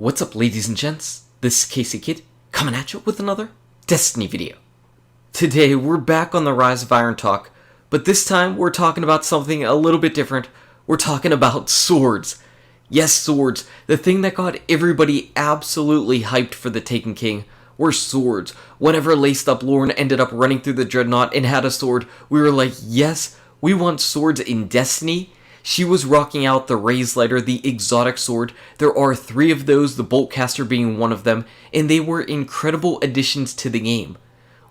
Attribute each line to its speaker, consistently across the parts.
Speaker 1: What's up, ladies and gents? This is KSigKid coming at you with another Destiny video. Today we're back on the Rise of Iron talk, but this time we're talking about something a little bit different. We're talking about swords. Yes, swords. The thing that got everybody absolutely hyped for the Taken King were swords. Whenever Laced Up Lorne ended up running through the Dreadnought and had a sword, we were like, yes, we want swords in Destiny. She was rocking out the Raise Lighter, the exotic sword. There are 3 of those, the Boltcaster being one of them, and they were incredible additions to the game.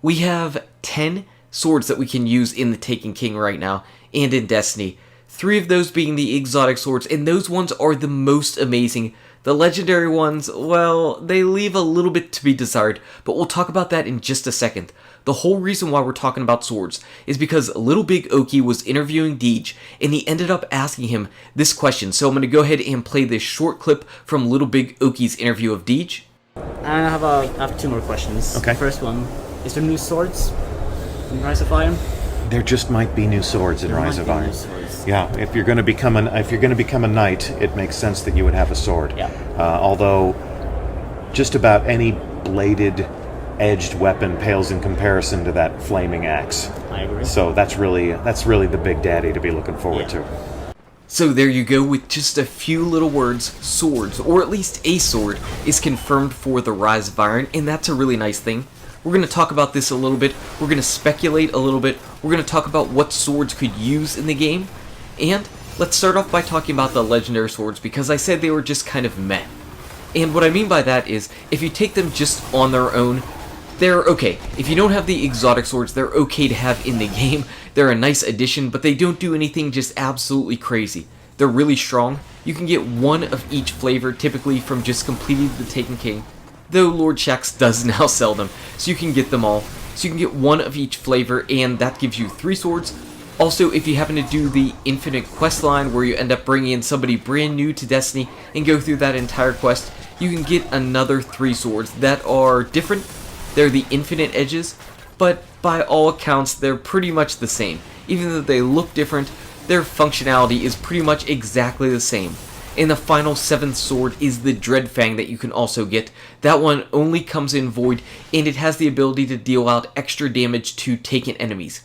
Speaker 1: We have 10 swords that we can use in the Taken King right now, and in Destiny. 3 of those being the exotic swords, and those ones are the most amazing. The legendary ones, well, they leave a little bit to be desired, but we'll talk about that in just a second. The whole reason why we're talking about swords is because Little Big Oki was interviewing Deej, and he ended up asking him this question. So I'm going to go ahead and play this short clip from Little Big Oki's interview of Deej.
Speaker 2: I have 2 more questions.
Speaker 3: Okay.
Speaker 2: The first one, is there new swords in Rise of Iron?
Speaker 3: There just might be new swords in Rise of Iron. Yeah, if you're going to become a knight, it makes sense that you would have a sword.
Speaker 2: Yeah.
Speaker 3: Although, just about any bladed, edged weapon pales in comparison to that flaming axe.
Speaker 2: I agree.
Speaker 3: So that's really the big daddy to be looking forward to.
Speaker 1: So there you go, with just a few little words, swords, or at least a sword, is confirmed for the Rise of Iron, and that's a really nice thing. We're going to talk about this a little bit, we're going to speculate a little bit, we're going to talk about what swords could use in the game, and let's start off by talking about the legendary swords, because I said they were just kind of meh. And what I mean by that is, if you take them just on their own, they're okay. If you don't have the exotic swords, they're okay to have in the game. They're a nice addition, but they don't do anything just absolutely crazy. They're really strong. You can get 1 of each flavor, typically from just completing the Taken King, though Lord Shaxx does now sell them, so you can get them all. So you can get 1 of each flavor, and that gives you 3 swords. Also, if you happen to do the Infinite quest line, where you end up bringing in somebody brand new to Destiny and go through that entire quest, you can get another 3 swords that are different. They're the Infinite Edges, but by all accounts, they're pretty much the same. Even though they look different, their functionality is pretty much exactly the same. And the final 7th sword is the Dreadfang that you can also get. That one only comes in Void, and it has the ability to deal out extra damage to taken enemies.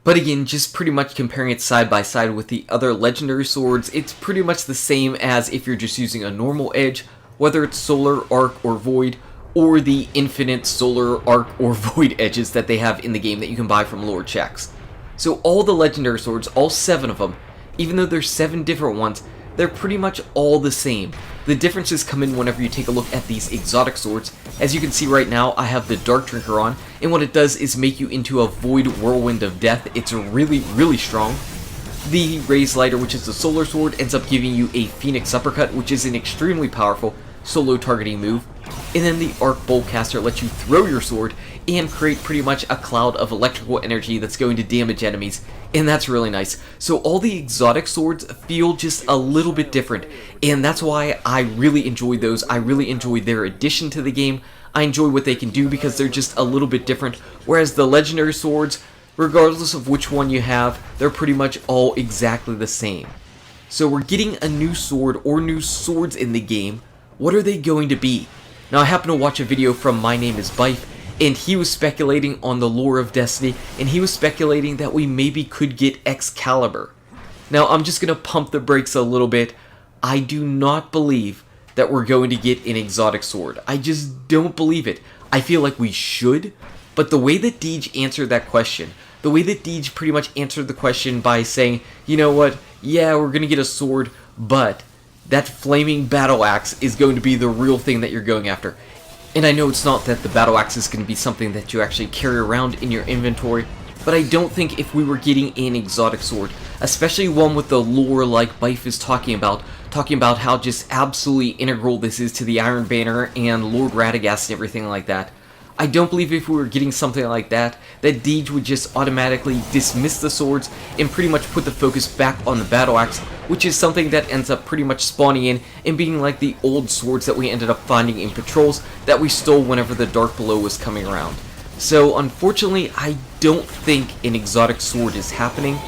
Speaker 1: But again, just pretty much comparing it side by side with the other legendary swords, it's pretty much the same as if you're just using a normal edge, whether it's Solar, Arc, or Void, or the infinite Solar, Arc, or Void edges that they have in the game that you can buy from Lord Shaxx. So all the legendary swords, all 7 of them, even though there's 7 different ones, they're pretty much all the same. The differences come in whenever you take a look at these exotic swords. As you can see right now, I have the Dark Drinker on, and what it does is make you into a Void Whirlwind of Death. It's really, really strong. The Raise Lighter, which is the Solar Sword, ends up giving you a Phoenix Uppercut, which is an extremely powerful solo targeting move. And then the Arc Boltcaster lets you throw your sword and create pretty much a cloud of electrical energy that's going to damage enemies, and that's really nice. So all the exotic swords feel just a little bit different, and that's why I really enjoy those. I really enjoy their addition to the game. I enjoy what they can do because they're just a little bit different, whereas the legendary swords, regardless of which one you have, they're pretty much all exactly the same. So we're getting a new sword or new swords in the game. What are they going to be? Now, I happened to watch a video from My Name is Bife, and he was speculating on the lore of Destiny, and he was speculating that we maybe could get Excalibur. Now, I'm just going to pump the brakes a little bit. I do not believe that we're going to get an exotic sword. I just don't believe it. I feel like we should, but the way that Deej answered that question, the way that Deej pretty much answered the question by saying, you know what, yeah, we're going to get a sword, but that flaming battle axe is going to be the real thing that you're going after. And I know it's not that the battle axe is going to be something that you actually carry around in your inventory, but I don't think if we were getting an exotic sword, especially one with the lore like Bife is talking about how just absolutely integral this is to the Iron Banner and Lord Radagast and everything like that, I don't believe if we were getting something like that, that Deej would just automatically dismiss the swords and pretty much put the focus back on the battle axe, which is something that ends up pretty much spawning in and being like the old swords that we ended up finding in patrols that we stole whenever the Dark Below was coming around. So unfortunately, I don't think an exotic sword is happening.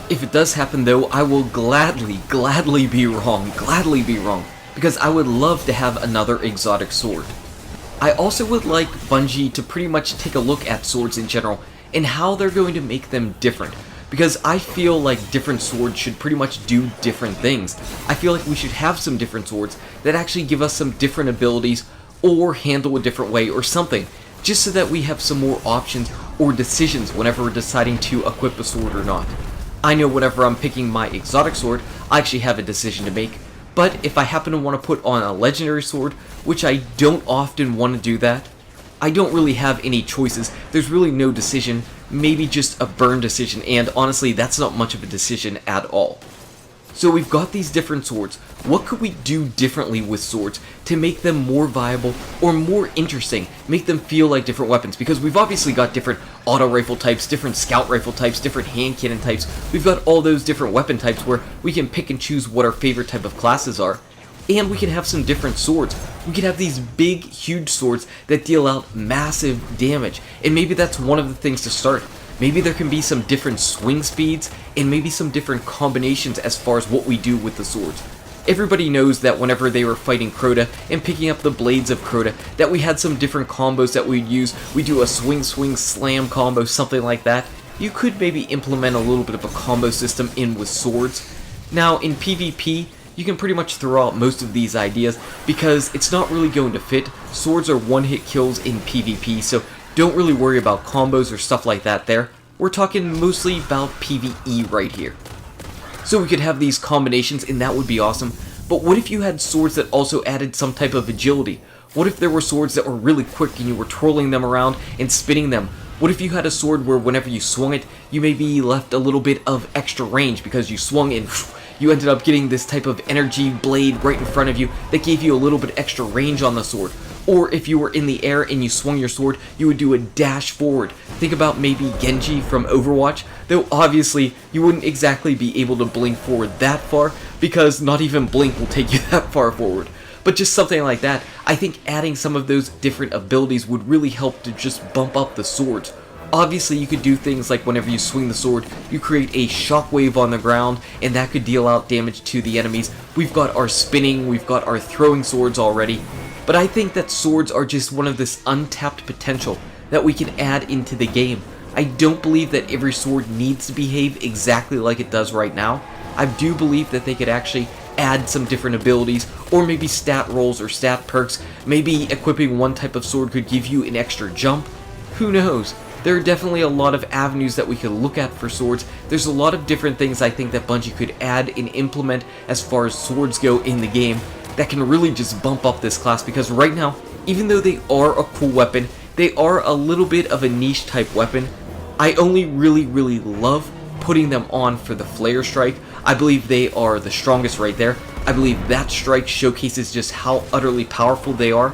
Speaker 1: If it does happen though, I will gladly be wrong, because I would love to have another exotic sword. I also would like Bungie to pretty much take a look at swords in general and how they're going to make them different, because I feel like different swords should pretty much do different things. I feel like we should have some different swords that actually give us some different abilities or handle a different way or something, just so that we have some more options or decisions whenever we're deciding to equip a sword or not. I know whenever I'm picking my exotic sword, I actually have a decision to make, but if I happen to want to put on a legendary sword, which I don't often want to do that, I don't really have any choices. There's really no decision, maybe just a burn decision, and honestly, that's not much of a decision at all. So we've got these different swords. What could we do differently with swords to make them more viable or more interesting, make them feel like different weapons? Because we've obviously got different auto rifle types, different scout rifle types, different hand cannon types. We've got all those different weapon types where we can pick and choose what our favorite type of classes are. And we can have some different swords. We could have these big, huge swords that deal out massive damage. And maybe that's one of the things to start. Maybe there can be some different swing speeds, and maybe some different combinations as far as what we do with the swords. Everybody knows that whenever they were fighting Crota and picking up the blades of Crota, that we had some different combos that we'd use. We do a swing, swing, slam combo, something like that. You could maybe implement a little bit of a combo system in with swords. Now, in PvP, you can pretty much throw out most of these ideas because it's not really going to fit. Swords are one-hit kills in PvP, so don't really worry about combos or stuff like that there. We're talking mostly about PvE right here. So we could have these combinations and that would be awesome. But what if you had swords that also added some type of agility? What if there were swords that were really quick and you were twirling them around and spinning them? What if you had a sword where whenever you swung it, you maybe left a little bit of extra range because you swung and you ended up getting this type of energy blade right in front of you that gave you a little bit extra range on the sword? Or if you were in the air and you swung your sword, you would do a dash forward. Think about maybe Genji from Overwatch, though obviously you wouldn't exactly be able to blink forward that far because not even blink will take you that far forward. But just something like that, I think adding some of those different abilities would really help to just bump up the swords. Obviously you could do things like whenever you swing the sword, you create a shockwave on the ground and that could deal out damage to the enemies. We've got our spinning, we've got our throwing swords already. But I think that swords are just one of this untapped potential that we can add into the game. I don't believe that every sword needs to behave exactly like it does right now. I do believe that they could actually add some different abilities, or maybe stat rolls or stat perks. Maybe equipping one type of sword could give you an extra jump. Who knows? There are definitely a lot of avenues that we could look at for swords. There's a lot of different things I think that Bungie could add and implement as far as swords go in the game that can really just bump up this class, because right now, even though they are a cool weapon, they are a little bit of a niche type weapon. I only really love putting them on for the Flare Strike. I believe they are the strongest right there. I believe that strike showcases just how utterly powerful they are.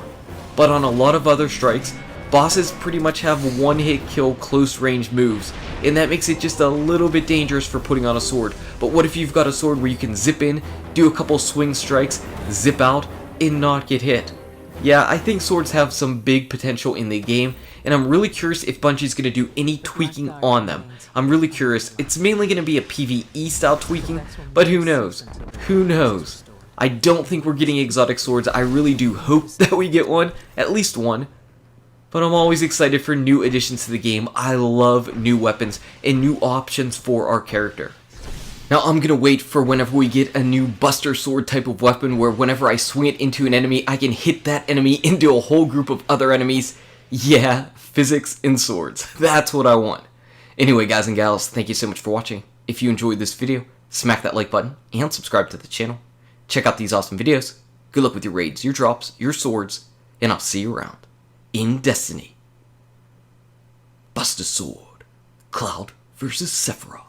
Speaker 1: But on a lot of other strikes, bosses pretty much have one-hit kill close range moves, and that makes it just a little bit dangerous for putting on a sword. But what if you've got a sword where you can zip in, do a couple swing strikes, zip out, and not get hit? Yeah, I think swords have some big potential in the game, and I'm really curious if Bungie's going to do any tweaking on them. I'm really curious. It's mainly going to be a PvE style tweaking, but who knows? Who knows? I don't think we're getting exotic swords. I really do hope that we get one, at least one. But I'm always excited for new additions to the game. I love new weapons and new options for our character. Now I'm gonna wait for whenever we get a new Buster Sword type of weapon where whenever I swing it into an enemy, I can hit that enemy into a whole group of other enemies. Yeah, physics in swords. That's what I want. Anyway, guys and gals, thank you so much for watching. If you enjoyed this video, smack that like button and subscribe to the channel. Check out these awesome videos. Good luck with your raids, your drops, your swords, and I'll see you around in Destiny. Buster Sword, Cloud versus Sephiroth.